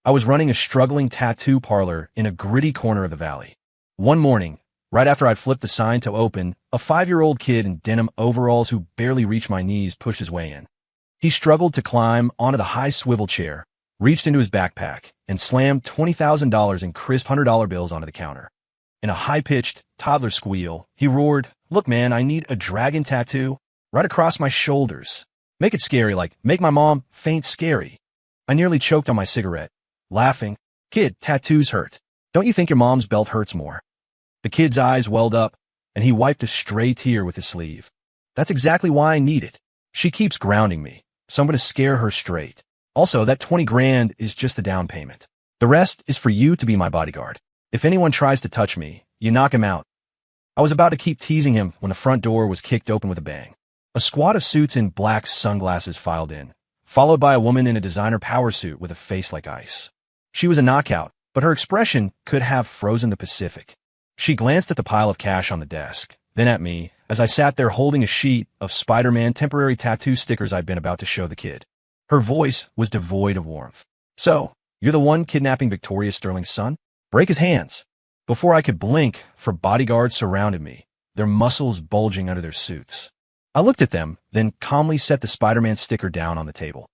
I was running a struggling tattoo parlor in a gritty corner of the valley. One morning, right after I'd flipped the sign to open, a 5-year-old kid in denim overalls who barely reached my knees pushed his way in. He struggled to climb onto the high swivel chair, reached into his backpack, and slammed $20,000 in crisp $100 bills onto the counter. In a high-pitched, toddler squeal, he roared, "Look, man, I need a dragon tattoo right across my shoulders. Make it scary, like make my mom faint scary." I nearly choked on my cigarette, laughing. "Kid, tattoos hurt. Don't you think your mom's belt hurts more?" The kid's eyes welled up, and he wiped a stray tear with his sleeve. "That's exactly why I need it. She keeps grounding me, so I'm going to scare her straight. Also, that 20 grand is just the down payment. The rest is for you to be my bodyguard. If anyone tries to touch me, you knock him out." I was about to keep teasing him when the front door was kicked open with a bang. A squad of suits in black sunglasses filed in, followed by a woman in a designer power suit with a face like ice. She was a knockout, but her expression could have frozen the Pacific. She glanced at the pile of cash on the desk, then at me, as I sat there holding a sheet of Spider-Man temporary tattoo stickers I'd been about to show the kid. Her voice was devoid of warmth. "So, you're the one kidnapping Victoria Sterling's son? Break his hands." Before I could blink, 4 bodyguards surrounded me, their muscles bulging under their suits. I looked at them, then calmly set the Spider-Man sticker down on the table.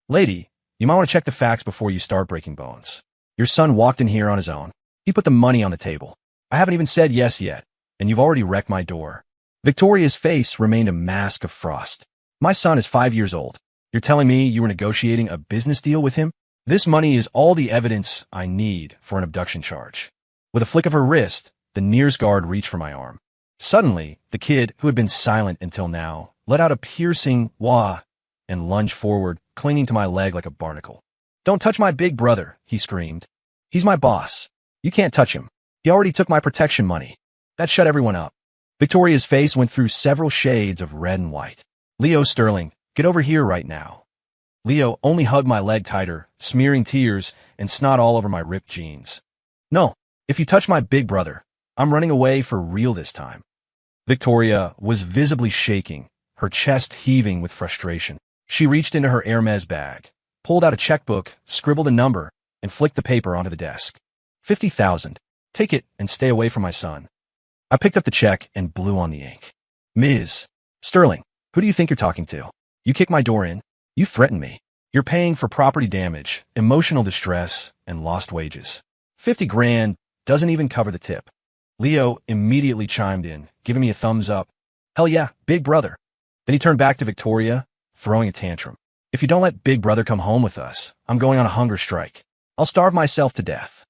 "Lady, you might want to check the facts before you start breaking bones. Your son walked in here on his own. He put the money on the table. I haven't even said yes yet, and you've already wrecked my door." Victoria's face remained a mask of frost. "My son is 5 years old. You're telling me you were negotiating a business deal with him? This money is all the evidence I need for an abduction charge." With a flick of her wrist, the nearest guard reached for my arm. Suddenly, the kid, who had been silent until now, let out a piercing wah and lunged forward, clinging to my leg like a barnacle. "Don't touch my big brother," he screamed. "He's my boss. You can't touch him. He already took my protection money." That shut everyone up. Victoria's face went through several shades of red and white. "Leo Sterling, get over here right now." Leo only hugged my leg tighter, smearing tears and snot all over my ripped jeans. "No, if you touch my big brother, I'm running away for real this time." Victoria was visibly shaking, her chest heaving with frustration. She reached into her Hermes bag, pulled out a checkbook, scribbled a number, and flicked the paper onto the desk. 50,000. Take it and stay away from my son." I picked up the check and blew on the ink. "Ms. Sterling, who do you think you're talking to? You kicked my door in. You threatened me. You're paying for property damage, emotional distress, and lost wages. 50 grand doesn't even cover the tip." Leo immediately chimed in, giving me a thumbs up. "Hell yeah, big brother." Then he turned back to Victoria, throwing a tantrum. "If you don't let big brother come home with us, I'm going on a hunger strike. I'll starve myself to death."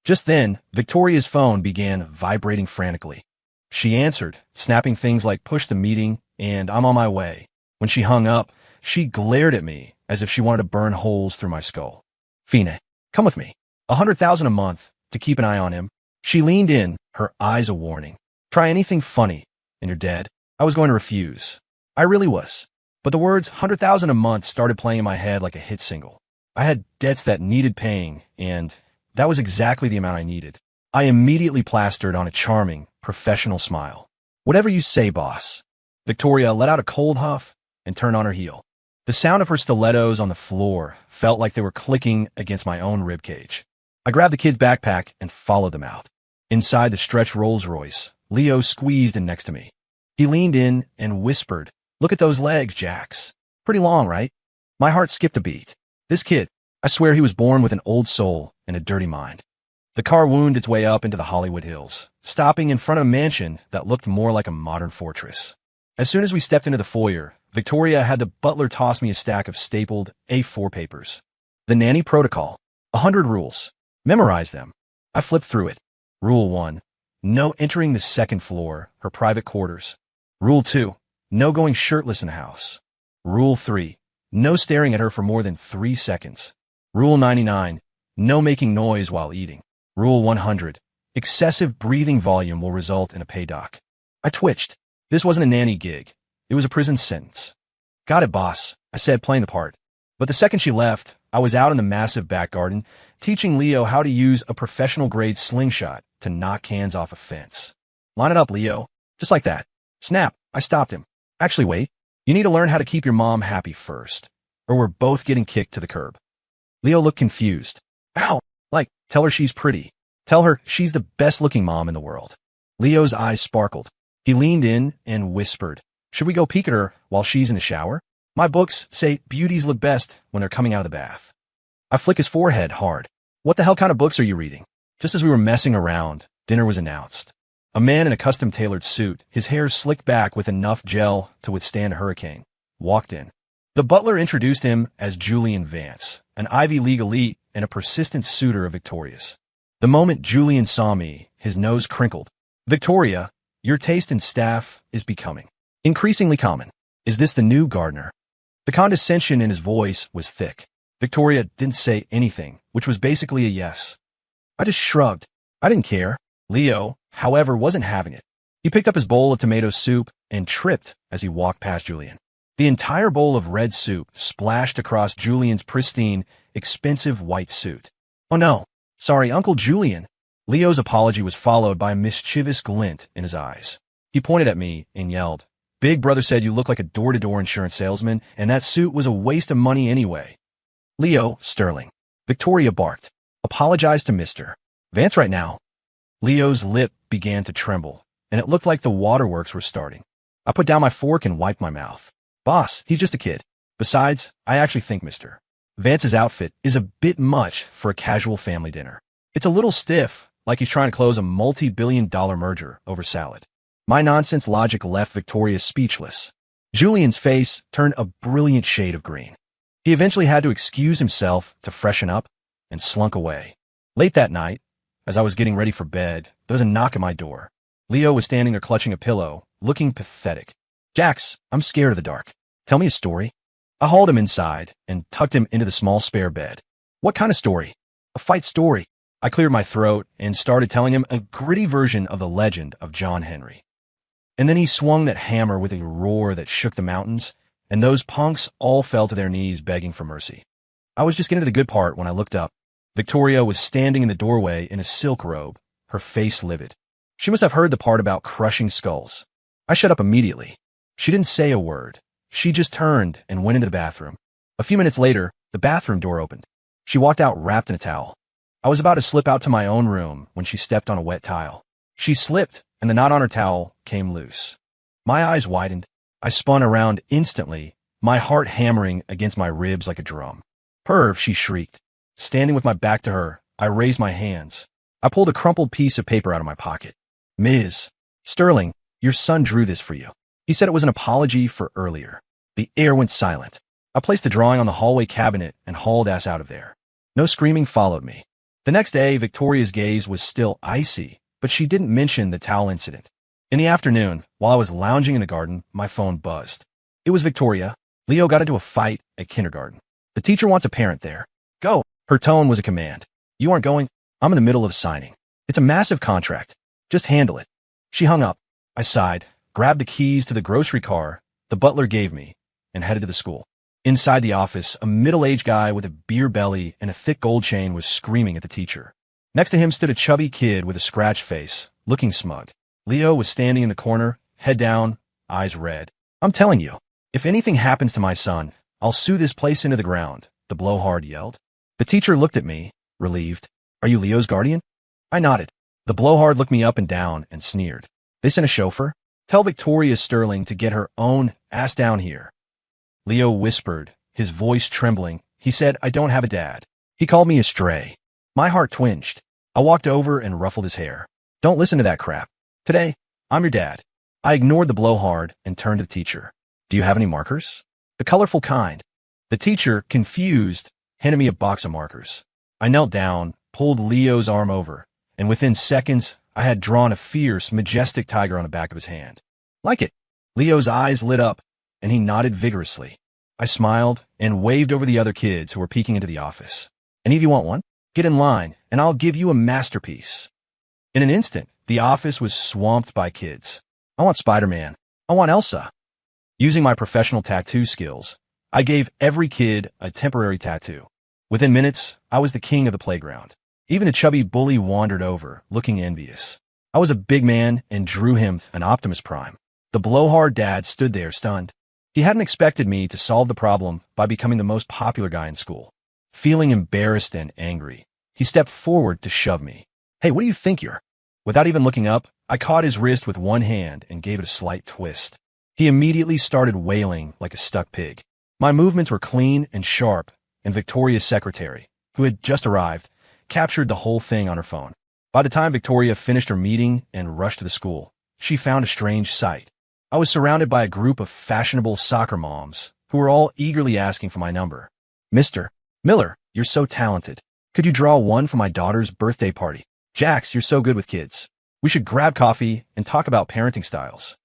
Just then, Victoria's phone began vibrating frantically. She answered, snapping things like "push the meeting" and "I'm on my way." When she hung up, she glared at me as if she wanted to burn holes through my skull. "Fine, come with me. 100,000 a month to keep an eye on him." She leaned in, her eyes a warning. "Try anything funny, and you're dead." I was going to refuse. I really was. But the words 100,000 a month started playing in my head like a hit single. I had debts that needed paying, and that was exactly the amount I needed. I immediately plastered on a charming, professional smile. "Whatever you say, boss." Victoria let out a cold huff and turned on her heel. The sound of her stilettos on the floor felt like they were clicking against my own ribcage. I grabbed the kid's backpack and followed them out. Inside the stretch Rolls-Royce, Leo squeezed in next to me. He leaned in and whispered, "Look at those legs, Jax. Pretty long, right?" My heart skipped a beat. This kid, I swear he was born with an old soul and a dirty mind. The car wound its way up into the Hollywood Hills, stopping in front of a mansion that looked more like a modern fortress. As soon as we stepped into the foyer, Victoria had the butler toss me a stack of stapled A4 papers. The Nanny Protocol. 100 rules. Memorize them. I flipped through it. Rule 1. No entering the second floor, her private quarters. Rule 2. No going shirtless in the house. Rule 3. No staring at her for more than 3 seconds. Rule 99. No making noise while eating. Rule 100. Excessive breathing volume will result in a pay doc. I twitched. This wasn't a nanny gig. It was a prison sentence. "Got it, boss," I said, playing the part. But the second she left, I was out in the massive back garden, teaching Leo how to use a professional-grade slingshot to knock cans off a fence. "Line it up, Leo." Just like that. Snap, I stopped him. "Actually, wait. You need to learn how to keep your mom happy first, or we're both getting kicked to the curb." Leo looked confused. Ow! Like, tell her she's pretty. Tell her she's the best-looking mom in the world. Leo's eyes sparkled. He leaned in and whispered, should we go peek at her while she's in the shower? My books say beauties look best when they're coming out of the bath. I flick his forehead hard. What the hell kind of books are you reading? Just as we were messing around, dinner was announced. A man in a custom-tailored suit, his hair slicked back with enough gel to withstand a hurricane, walked in. The butler introduced him as Julian Vance, an Ivy League elite and a persistent suitor of Victoria's. The moment Julian saw me, his nose crinkled. Victoria, your taste in staff is becoming increasingly common. Is this the new gardener? The condescension in his voice was thick. Victoria didn't say anything, which was basically a yes. I just shrugged. I didn't care. Leo, however, wasn't having it. He picked up his bowl of tomato soup and tripped as he walked past Julian. The entire bowl of red soup splashed across Julian's pristine, expensive white suit. Oh no, sorry, Uncle Julian. Leo's apology was followed by a mischievous glint in his eyes. He pointed at me and yelled, Big brother said you look like a door-to-door insurance salesman, and that suit was a waste of money anyway. Leo, Sterling. Victoria barked. Apologize to Mr. Vance right now. Leo's lip began to tremble, and it looked like the waterworks were starting. I put down my fork and wiped my mouth. Boss, he's just a kid. Besides, I actually think Mr. Vance's outfit is a bit much for a casual family dinner. It's a little stiff, like he's trying to close a multi-billion-dollar merger over salad. My nonsense logic left Victoria speechless. Julian's face turned a brilliant shade of green. He eventually had to excuse himself to freshen up and slunk away. Late that night, as I was getting ready for bed, there was a knock at my door. Leo was standing there clutching a pillow, looking pathetic. Jax, I'm scared of the dark. Tell me a story. I hauled him inside and tucked him into the small spare bed. What kind of story? A fight story. I cleared my throat and started telling him a gritty version of the legend of John Henry. And then he swung that hammer with a roar that shook the mountains, and those punks all fell to their knees begging for mercy. I was just getting to the good part when I looked up. Victoria was standing in the doorway in a silk robe, her face livid. She must have heard the part about crushing skulls. I shut up immediately. She didn't say a word. She just turned and went into the bathroom. A few minutes later, the bathroom door opened. She walked out wrapped in a towel. I was about to slip out to my own room when she stepped on a wet tile. She slipped, and the knot on her towel came loose. My eyes widened. I spun around instantly, my heart hammering against my ribs like a drum. Perv, she shrieked. Standing with my back to her, I raised my hands. I pulled a crumpled piece of paper out of my pocket. Ms. Sterling, your son drew this for you. He said it was an apology for earlier. The air went silent. I placed the drawing on the hallway cabinet and hauled ass out of there. No screaming followed me. The next day, Victoria's gaze was still icy, but she didn't mention the towel incident. In the afternoon, while I was lounging in the garden, my phone buzzed. It was Victoria. Leo got into a fight at kindergarten. The teacher wants a parent there. Go. Her tone was a command. You aren't going? I'm in the middle of signing. It's a massive contract. Just handle it. She hung up. I sighed, grabbed the keys to the grocery car the butler gave me, and headed to the school. Inside the office, a middle-aged guy with a beer belly and a thick gold chain was screaming at the teacher. Next to him stood a chubby kid with a scratched face, looking smug. Leo was standing in the corner, head down, eyes red. I'm telling you, if anything happens to my son, I'll sue this place into the ground, the blowhard yelled. The teacher looked at me, relieved. Are you Leo's guardian? I nodded. The blowhard looked me up and down and sneered. They sent a chauffeur? Tell Victoria Sterling to get her own ass down here. Leo whispered, his voice trembling. He said, I don't have a dad. He called me a stray. My heart twinged. I walked over and ruffled his hair. Don't listen to that crap. Today, I'm your dad. I ignored the blowhard and turned to the teacher. Do you have any markers? The colorful kind. The teacher, confused, handed me a box of markers. I knelt down, pulled Leo's arm over, and within seconds, I had drawn a fierce, majestic tiger on the back of his hand. Like it. Leo's eyes lit up, and he nodded vigorously. I smiled and waved over the other kids who were peeking into the office. Any of you want one? Get in line, and I'll give you a masterpiece. In an instant, the office was swamped by kids. I want Spider-Man. I want Elsa. Using my professional tattoo skills, I gave every kid a temporary tattoo. Within minutes, I was the king of the playground. Even the chubby bully wandered over, looking envious. I was a big man and drew him an Optimus Prime. The blowhard dad stood there stunned. He hadn't expected me to solve the problem by becoming the most popular guy in school. Feeling embarrassed and angry, He stepped forward to shove me. Hey, what do you think you're? Without even looking up, I caught his wrist with one hand and gave it a slight twist. He immediately started wailing like a stuck pig. My movements were clean and sharp, and Victoria's secretary, who had just arrived, captured the whole thing on her phone. By the time Victoria finished her meeting and rushed to the school, she found a strange sight. I was surrounded by a group of fashionable soccer moms who were all eagerly asking for my number. Mr. Miller, you're so talented. Could you draw one for my daughter's birthday party? Jax, you're so good with kids. We should grab coffee and talk about parenting styles.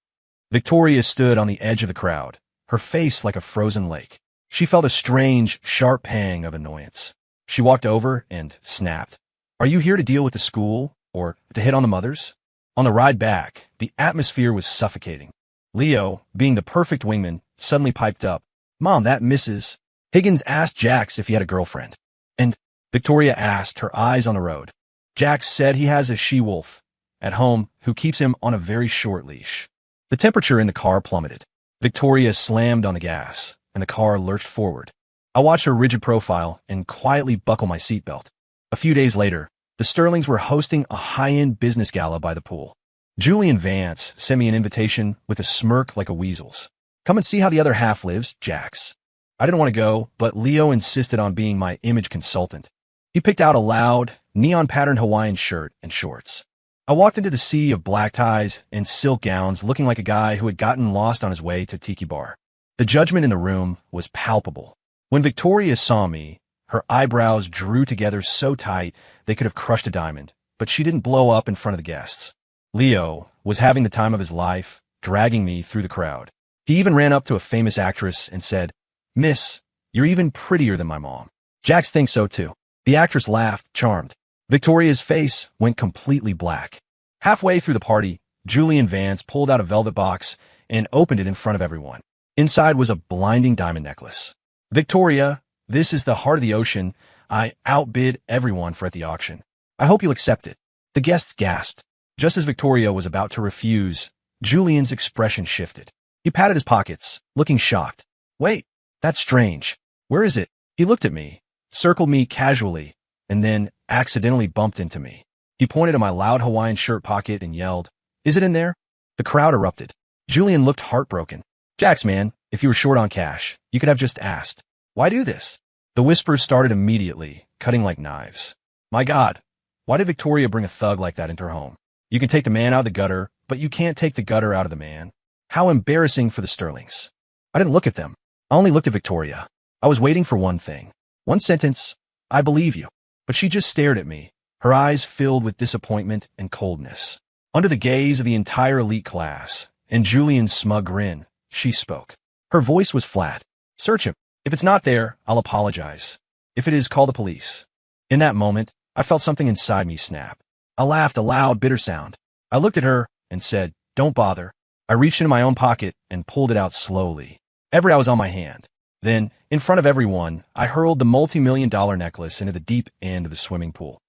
Victoria stood on the edge of the crowd, her face like a frozen lake. She felt a strange, sharp pang of annoyance. She walked over and snapped. Are you here to deal with the school or to hit on the mothers? On the ride back, the atmosphere was suffocating. Leo, being the perfect wingman, suddenly piped up. Mom, that Mrs. Higgins asked Jax if he had a girlfriend. And Victoria asked, her eyes on the road. Jax said he has a she-wolf at home who keeps him on a very short leash. The temperature in the car plummeted. Victoria slammed on the gas, and the car lurched forward. I watched her rigid profile and quietly buckle my seatbelt. A few days later, the Sterlings were hosting a high-end business gala by the pool. Julian Vance sent me an invitation with a smirk like a weasel's. Come and see how the other half lives, Jax. I didn't want to go, but Leo insisted on being my image consultant. He picked out a loud, neon-patterned Hawaiian shirt and shorts. I walked into the sea of black ties and silk gowns looking like a guy who had gotten lost on his way to Tiki Bar. The judgment in the room was palpable. When Victoria saw me, her eyebrows drew together so tight they could have crushed a diamond, but she didn't blow up in front of the guests. Leo was having the time of his life, dragging me through the crowd. He even ran up to a famous actress and said, Miss, you're even prettier than my mom. Jax thinks so too. The actress laughed, charmed. Victoria's face went completely black. Halfway through the party, Julian Vance pulled out a velvet box and opened it in front of everyone. Inside was a blinding diamond necklace. Victoria, this is the heart of the ocean. I outbid everyone for at the auction. I hope you'll accept it. The guests gasped. Just as Victoria was about to refuse, Julian's expression shifted. He patted his pockets, looking shocked. Wait, that's strange. Where is it? He looked at me, circled me casually, and then accidentally bumped into me. He pointed to my loud Hawaiian shirt pocket and yelled, Is it in there? The crowd erupted. Julian looked heartbroken. Jax, man, if you were short on cash, you could have just asked. Why do this? The whispers started immediately, cutting like knives. My God, why did Victoria bring a thug like that into her home? You can take the man out of the gutter, but you can't take the gutter out of the man. How embarrassing for the Sterlings. I didn't look at them. I only looked at Victoria. I was waiting for one thing. One sentence, I believe you. But she just stared at me, her eyes filled with disappointment and coldness. Under the gaze of the entire elite class, and Julian's smug grin, she spoke. Her voice was flat. Search him. If it's not there, I'll apologize. If it is, call the police. In that moment, I felt something inside me snap. I laughed a loud, bitter sound. I looked at her and said, Don't bother. I reached into my own pocket and pulled it out slowly. I was on my hand. Then, in front of everyone, I hurled the multi-million-dollar necklace into the deep end of the swimming pool.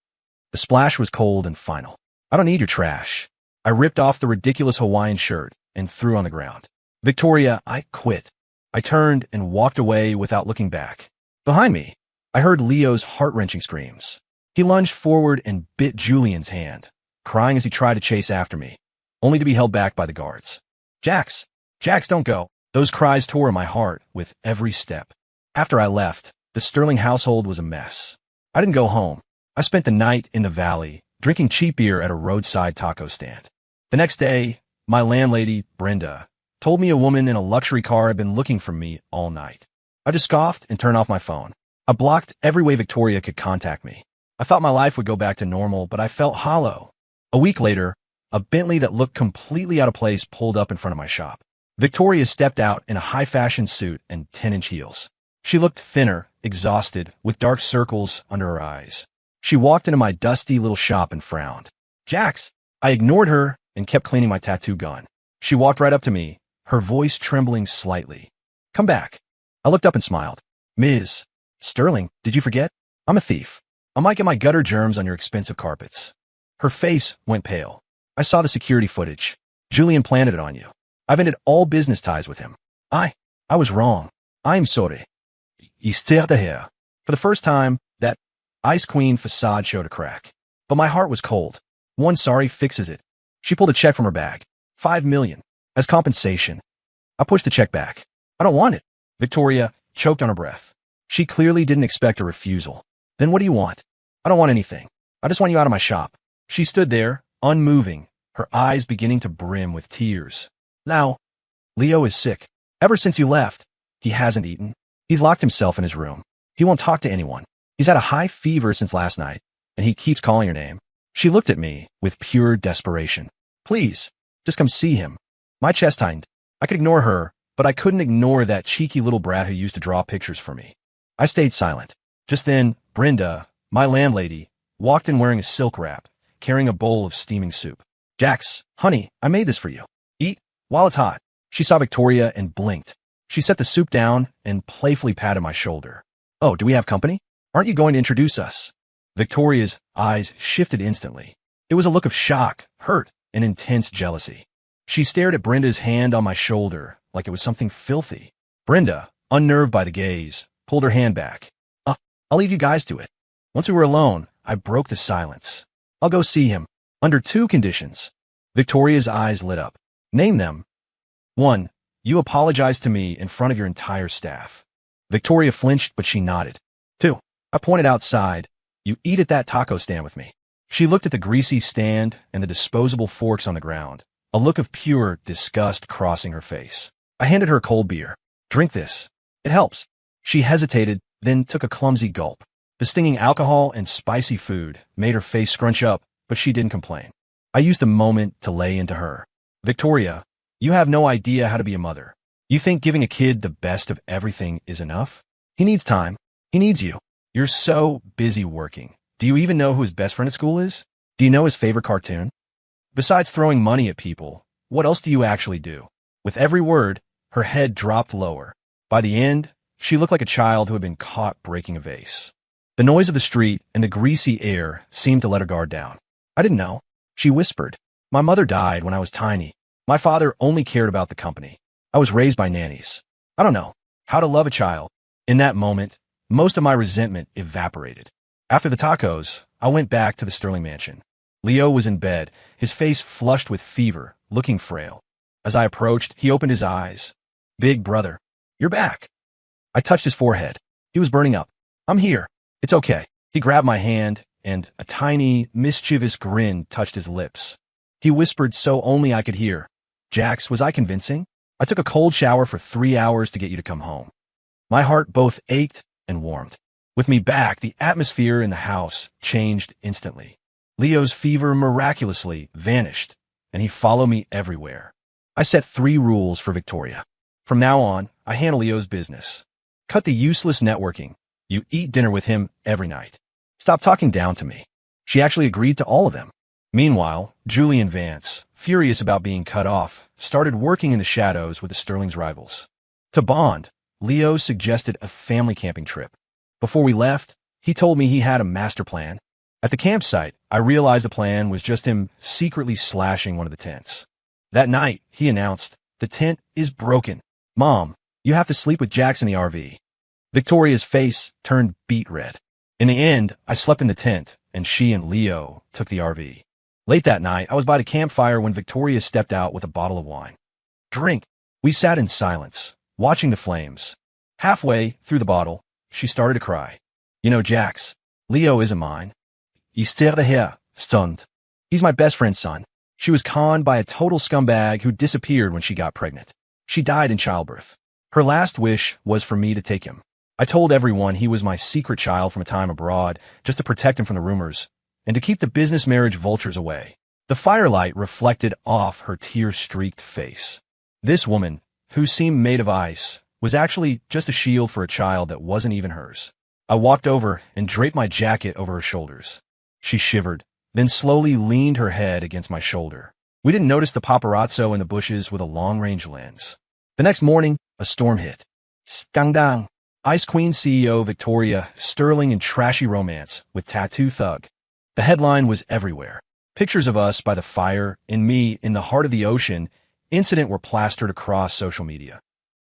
The splash was cold and final. I don't need your trash. I ripped off the ridiculous Hawaiian shirt and threw on the ground. Victoria, I quit. I turned and walked away without looking back. Behind me, I heard Leo's heart-wrenching screams. He lunged forward and bit Julian's hand, crying as he tried to chase after me, only to be held back by the guards. Jax, don't go. Those cries tore at my heart with every step. After I left, the Sterling household was a mess. I didn't go home. I spent the night in the valley, drinking cheap beer at a roadside taco stand. The next day, my landlady, Brenda, told me a woman in a luxury car had been looking for me all night. I just scoffed and turned off my phone. I blocked every way Victoria could contact me. I thought my life would go back to normal, but I felt hollow. A week later, a Bentley that looked completely out of place pulled up in front of my shop. Victoria stepped out in a high-fashion suit and 10-inch heels. She looked thinner, exhausted, with dark circles under her eyes. She walked into my dusty little shop and frowned. Jax! I ignored her and kept cleaning my tattoo gun. She walked right up to me, her voice trembling slightly. Come back. I looked up and smiled. Ms. Sterling, did you forget? I'm a thief. I might get my gutter germs on your expensive carpets. Her face went pale. I saw the security footage. Julian planted it on you. I've ended all business ties with him. I was wrong. I'm sorry. For the first time, that Ice Queen facade showed a crack. But my heart was cold. One sorry fixes it. She pulled a check from her bag. 5 million. As compensation. I pushed the check back. I don't want it. Victoria choked on her breath. She clearly didn't expect a refusal. Then what do you want? I don't want anything. I just want you out of my shop. She stood there, unmoving, her eyes beginning to brim with tears. Now, Leo is sick. Ever since you left, he hasn't eaten. He's locked himself in his room. He won't talk to anyone. He's had a high fever since last night, and he keeps calling your name. She looked at me with pure desperation. Please, just come see him. My chest tightened. I could ignore her, but I couldn't ignore that cheeky little brat who used to draw pictures for me. I stayed silent. Just then, Brenda, my landlady, walked in wearing a silk wrap, carrying a bowl of steaming soup. Jax, honey, I made this for you. Eat while it's hot. She saw Victoria and blinked. She set the soup down and playfully patted my shoulder. Oh, do we have company? Aren't you going to introduce us? Victoria's eyes shifted instantly. It was a look of shock, hurt, and intense jealousy. She stared at Brenda's hand on my shoulder like it was something filthy. Brenda, unnerved by the gaze, pulled her hand back. I'll leave you guys to it. Once we were alone, I broke the silence. I'll go see him. Under 2 conditions. Victoria's eyes lit up. Name them. 1. You apologize to me in front of your entire staff. Victoria flinched, but she nodded. 2. I pointed outside. You eat at that taco stand with me. She looked at the greasy stand and the disposable forks on the ground, a look of pure disgust crossing her face. I handed her a cold beer. Drink this. It helps. She hesitated, then took a clumsy gulp. The stinging alcohol and spicy food made her face scrunch up, but she didn't complain. I used the moment to lay into her. Victoria, you have no idea how to be a mother. You think giving a kid the best of everything is enough? He needs time. He needs you. You're so busy working. Do you even know who his best friend at school is? Do you know his favorite cartoon? Besides throwing money at people, what else do you actually do? With every word, her head dropped lower. By the end, she looked like a child who had been caught breaking a vase. The noise of the street and the greasy air seemed to let her guard down. I didn't know. She whispered. My mother died when I was tiny. My father only cared about the company. I was raised by nannies. I don't know how to love a child. In that moment, most of my resentment evaporated. After the tacos, I went back to the Sterling mansion. Leo was in bed, his face flushed with fever, looking frail. As I approached, he opened his eyes. Big brother, you're back. I touched his forehead. He was burning up. I'm here. It's okay. He grabbed my hand, and a tiny, mischievous grin touched his lips. He whispered so only I could hear. Jax, was I convincing? I took a cold shower for 3 hours to get you to come home. My heart both ached and warmed. With me back, the atmosphere in the house changed instantly. Leo's fever miraculously vanished, and he followed me everywhere. I set 3 rules for Victoria. From now on, I handle Leo's business. Cut the useless networking. You eat dinner with him every night. Stop talking down to me. She actually agreed to all of them. Meanwhile, Julian Vance, furious about being cut off, started working in the shadows with the Sterling's rivals. To bond, Leo suggested a family camping trip. Before we left, he told me he had a master plan. At the campsite, I realized the plan was just him secretly slashing one of the tents. That night, he announced, the tent is broken. Mom, you have to sleep with Jax in the RV. Victoria's face turned beet red. In the end, I slept in the tent, and she and Leo took the RV. Late that night, I was by the campfire when Victoria stepped out with a bottle of wine. Drink. We sat in silence, watching the flames. Halfway through the bottle, she started to cry. You know, Jax, Leo isn't mine. He's hier, stunned. He's my best friend's son. She was conned by a total scumbag who disappeared when she got pregnant. She died in childbirth. Her last wish was for me to take him. I told everyone he was my secret child from a time abroad, just to protect him from the rumors, and to keep the business marriage vultures away. The firelight reflected off her tear-streaked face. This woman, who seemed made of ice, was actually just a shield for a child that wasn't even hers. I walked over and draped my jacket over her shoulders. She shivered, then slowly leaned her head against my shoulder. We didn't notice the paparazzo in the bushes with a long-range lens. The next morning, a storm hit. Stang. Ice Queen CEO Victoria, sterling and trashy romance with tattoo thug. The headline was everywhere. Pictures of us by the fire and me in the heart of the ocean incident were plastered across social media.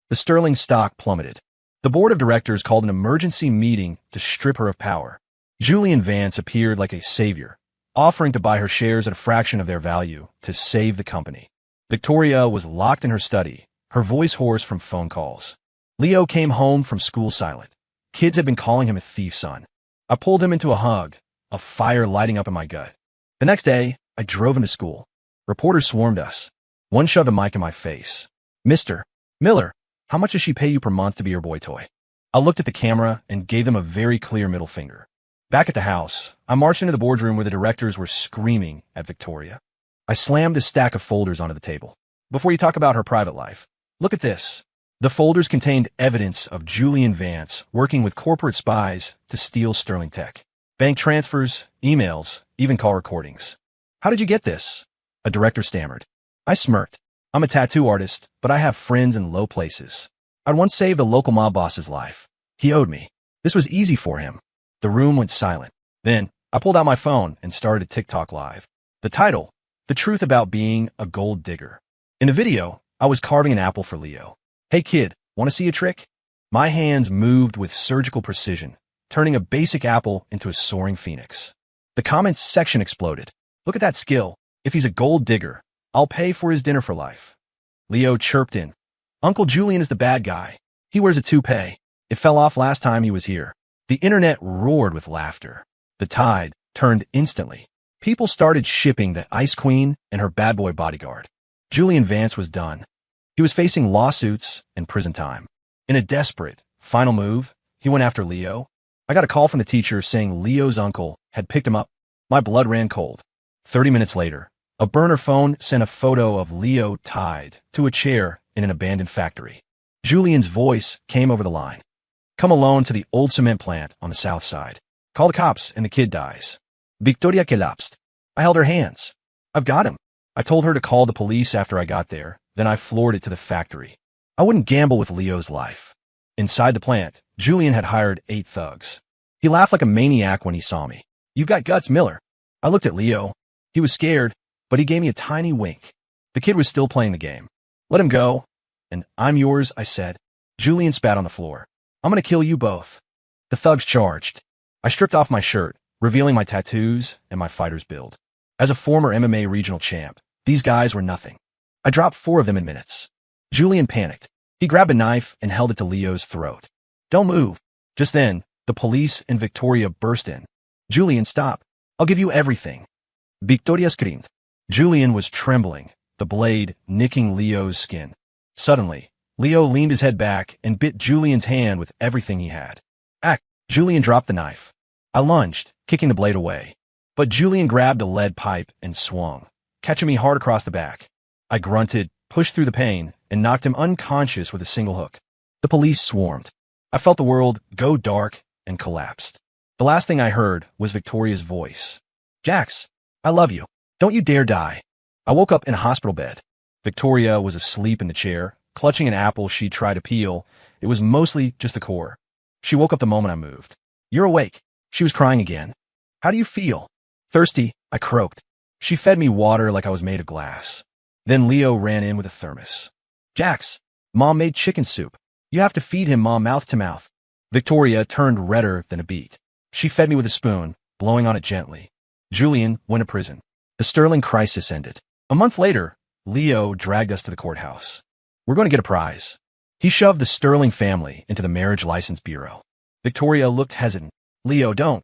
The sterling stock plummeted. The board of directors called an emergency meeting to strip her of power. Julian Vance appeared like a savior, offering to buy her shares at a fraction of their value to save the company. Victoria was locked in her study, her voice hoarse from phone calls. Leo came home from school silent. Kids had been calling him a thief son. I pulled him into a hug, a fire lighting up in my gut. The next day, I drove him to school. Reporters swarmed us. One shoved a mic in my face. "Mr. Miller, how much does she pay you per month to be your boy toy?" I looked at the camera and gave them a very clear middle finger. Back at the house, I marched into the boardroom where the directors were screaming at Victoria. I slammed a stack of folders onto the table. "Before you talk about her private life, look at this." The folders contained evidence of Julian Vance working with corporate spies to steal Sterling Tech. Bank transfers, emails, even call recordings. "How did you get this?" A director stammered. I smirked. "I'm a tattoo artist, but I have friends in low places. I'd once saved a local mob boss's life. He owed me. This was easy for him." The room went silent. Then, I pulled out my phone and started a TikTok live. The title, "The Truth About Being a Gold Digger." In the video, I was carving an apple for Leo. "Hey kid, want to see a trick?" My hands moved with surgical precision, turning a basic apple into a soaring phoenix. The comments section exploded. "Look at that skill. If he's a gold digger, I'll pay for his dinner for life." Leo chirped in. "Uncle Julian is the bad guy. He wears a toupee. It fell off last time he was here." The internet roared with laughter. The tide turned instantly. People started shipping the Ice Queen and her bad boy bodyguard. Julian Vance was done. He was facing lawsuits and prison time. In a desperate, final move, he went after Leo. I got a call from the teacher saying Leo's uncle had picked him up. My blood ran cold. 30 minutes later, a burner phone sent a photo of Leo tied to a chair in an abandoned factory. Julian's voice came over the line. "Come alone to the old cement plant on the south side. Call the cops and the kid dies." Victoria collapsed. I held her hands. "I've got him." I told her to call the police after I got there, then I floored it to the factory. I wouldn't gamble with Leo's life. Inside the plant, Julian had hired 8 thugs. He laughed like a maniac when he saw me. "You've got guts, Miller." I looked at Leo. He was scared, but he gave me a tiny wink. The kid was still playing the game. "Let him go." "And I'm yours," I said. Julian spat on the floor. "I'm gonna kill you both." The thugs charged. I stripped off my shirt, revealing my tattoos and my fighter's build. As a former MMA regional champ, these guys were nothing. I dropped 4 of them in minutes. Julian panicked. He grabbed a knife and held it to Leo's throat. "Don't move." Just then, the police and Victoria burst in. "Julian, stop. I'll give you everything." Victoria screamed. Julian was trembling, the blade nicking Leo's skin. Suddenly, Leo leaned his head back and bit Julian's hand with everything he had. "Ack!" Julian dropped the knife. I lunged, kicking the blade away. But Julian grabbed a lead pipe and swung, catching me hard across the back. I grunted, pushed through the pain, and knocked him unconscious with a single hook. The police swarmed. I felt the world go dark and collapsed. The last thing I heard was Victoria's voice. "Jax, I love you. Don't you dare die." I woke up in a hospital bed. Victoria was asleep in the chair, clutching an apple she tried to peel. It was mostly just the core. She woke up the moment I moved. "You're awake." She was crying again. "How do you feel?" "Thirsty," I croaked. She fed me water like I was made of glass. Then Leo ran in with a thermos. "Jax, Mom made chicken soup. You have to feed him, Mom, mouth to mouth." Victoria turned redder than a beet. She fed me with a spoon, blowing on it gently. Julian went to prison. The Sterling crisis ended. A month later, Leo dragged us to the courthouse. "We're going to get a prize." He shoved the Sterling family into the Marriage License Bureau. Victoria looked hesitant. "Leo, don't."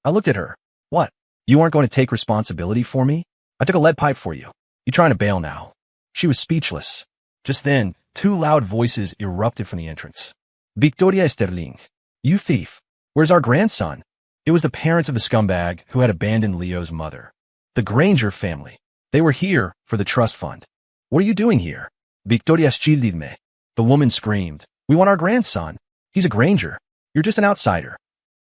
I looked at her. "What? You aren't going to take responsibility for me? I took a lead pipe for you. You trying to bail now?" She was speechless. Just then, 2 loud voices erupted from the entrance. "Victoria Sterling, you thief. Where's our grandson?" It was the parents of the scumbag who had abandoned Leo's mother. The Granger family. They were here for the trust fund. "What are you doing here?" "Victoria Schildidme." The woman screamed. "We want our grandson. He's a Granger. You're just an outsider."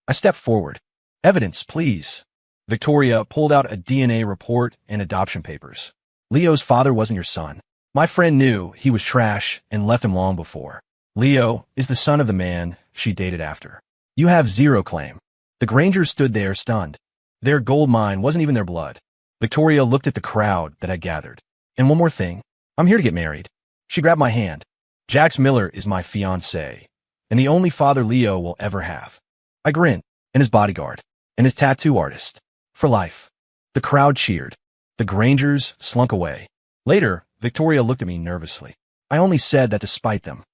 I stepped forward. "Evidence, please." Victoria pulled out a DNA report and adoption papers. "Leo's father wasn't your son. My friend knew he was trash and left him long before. Leo is the son of the man she dated after. You have 0 claim." The Grangers stood there stunned. Their gold mine wasn't even their blood. Victoria looked at the crowd that had gathered. "And one more thing. I'm here to get married." She grabbed my hand. "Jax Miller is my fiancé, and the only father Leo will ever have." I grinned, "and his bodyguard." and his tattoo artist. For life. The crowd cheered. The Grangers slunk away. Later, Victoria looked at me nervously. I only said that to spite them.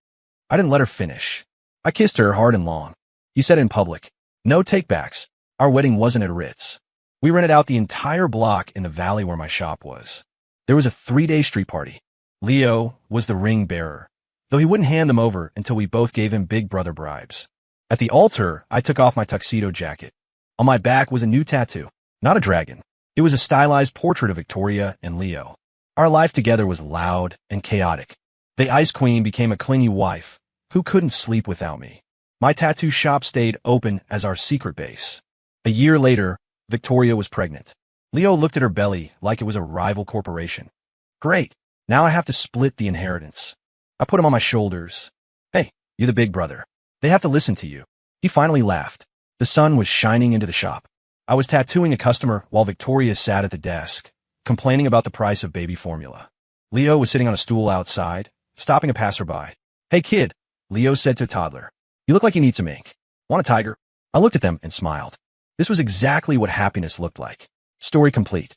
I didn't let her finish. I kissed her hard and long. You said in public. No takebacks. Our wedding wasn't at Ritz. We rented out the entire block in the valley where my shop was. There was a 3-day street party. Leo was the ring bearer, though he wouldn't hand them over until we both gave him big brother bribes. At the altar, I took off my tuxedo jacket. On my back was a new tattoo, not a dragon. It was a stylized portrait of Victoria and Leo. Our life together was loud and chaotic. The Ice Queen became a clingy wife who couldn't sleep without me. My tattoo shop stayed open as our secret base. A year later, Victoria was pregnant. Leo looked at her belly like it was a rival corporation. Great. Now I have to split the inheritance. I put him on my shoulders. Hey, you're the big brother. They have to listen to you. He finally laughed. The sun was shining into the shop. I was tattooing a customer while Victoria sat at the desk, complaining about the price of baby formula. Leo was sitting on a stool outside, stopping a passerby. Hey kid, Leo said to a toddler. You look like you need some ink. Want a tiger? I looked at them and smiled. This was exactly what happiness looked like. Story complete.